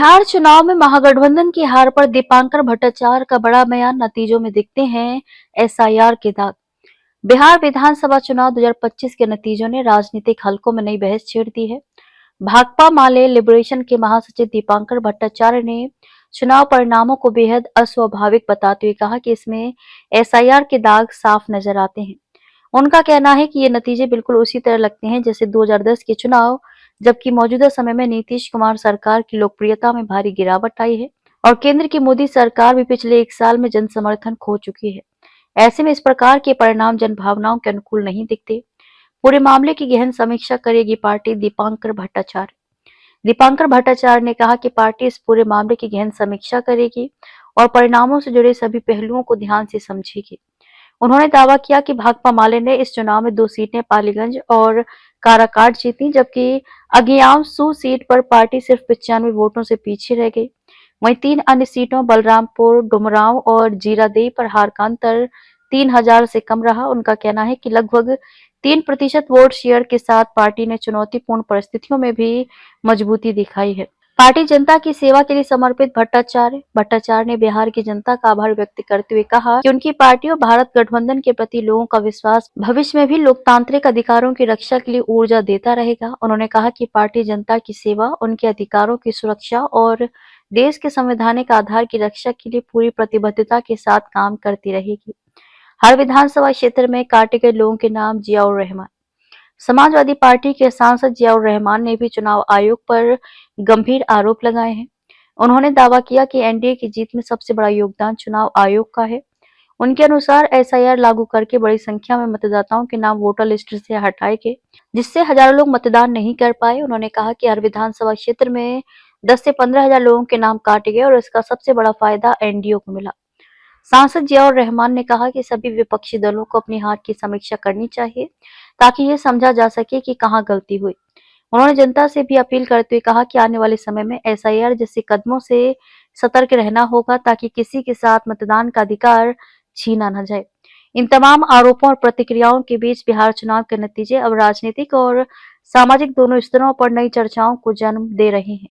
बिहार चुनाव में महागठबंधन की हार पर दीपांकर भट्टाचार्य का बड़ा बयान, नतीजों में दिखते हैं एसआईआर के दाग। बिहार विधानसभा चुनाव 2025 के नतीजों ने राजनीतिक हलकों में नई बहस छेड़ दी है। भाकपा माले लिबरेशन के महासचिव दीपांकर भट्टाचार्य ने चुनाव परिणामों को बेहद अस्वाभाविक बताते हुए कहा कि इसमें एसआईआर के दाग साफ नजर आते हैं। उनका कहना है कि ये नतीजे बिल्कुल उसी तरह लगते हैं जैसे 2010 के चुनाव, जबकि मौजूदा समय में नीतीश कुमार सरकार की लोकप्रियता में भारी गिरावट आई है और केंद्र की मोदी सरकार भी पिछले 1 साल में जन समर्थन खो चुकी है। ऐसे में इस प्रकार के परिणाम जनभावनाओं के अनुकूल नहीं दिखते। पूरे मामले की गहन समीक्षा करेगी पार्टी, दीपांकर भट्टाचार्य। दीपांकर भट्टाचार्य ने कहा कि पार्टी इस पूरे मामले की गहन समीक्षा करेगी और परिणामों से जुड़े सभी पहलुओं को ध्यान से समझेगी। उन्होंने दावा किया कि भाकपा माले ने इस चुनाव में 2 सीटें पालीगंज और काराकाट जीती, जबकि अगियांसू सीट पर पार्टी सिर्फ 95 वोटों से पीछे रह गई। वहीं 3 अन्य सीटों बलरामपुर, डुमरांव और जीरादेई पर हार का अंतर 3000 से कम रहा। उनका कहना है कि लगभग 3% वोट शेयर के साथ पार्टी ने चुनौतीपूर्ण परिस्थितियों में भी मजबूती दिखाई है। पार्टी जनता की सेवा के लिए समर्पित भट्टाचार्य ने बिहार की जनता का आभार व्यक्त करते हुए कहा कि उनकी पार्टी और भारत गठबंधन के प्रति लोगों का विश्वास भविष्य में भी लोकतांत्रिक अधिकारों की रक्षा के लिए ऊर्जा देता रहेगा। उन्होंने कहा कि पार्टी जनता की सेवा, उनके अधिकारों की सुरक्षा और देश के संवैधानिक आधार की रक्षा के लिए पूरी प्रतिबद्धता के साथ काम करती रहेगी। हर विधानसभा क्षेत्र में काटे गए लोगों के नाम जियाउर रहमान। समाजवादी पार्टी के सांसद जियाउर रहमान ने भी चुनाव आयोग पर गंभीर आरोप लगाए हैं। उन्होंने दावा किया कि एनडीए की जीत में सबसे बड़ा योगदान चुनाव आयोग का है। उनके अनुसार एसआईआर लागू करके बड़ी संख्या में मतदाताओं के नाम वोटर लिस्ट से हटाए गए, जिससे हजारों लोग मतदान नहीं कर पाए। उन्होंने कहा कि हर विधानसभा क्षेत्र में 10 से 15 हजार लोगों के नाम काटे गए और इसका सबसे बड़ा फायदा एनडीए को मिला। सांसद जियाउर रहमान ने कहा कि सभी विपक्षी दलों को अपनी हार की समीक्षा करनी चाहिए ताकि ये समझा जा सके कि कहां गलती हुई। उन्होंने जनता से भी अपील करते हुए कहा कि आने वाले समय में एसआईआर जैसे कदमों से सतर्क रहना होगा ताकि किसी के साथ मतदान का अधिकार छीना न जाए। इन तमाम आरोपों और प्रतिक्रियाओं के बीच बिहार चुनाव के नतीजे अब राजनीतिक और सामाजिक दोनों स्तरों पर नई चर्चाओं को जन्म दे रहे हैं।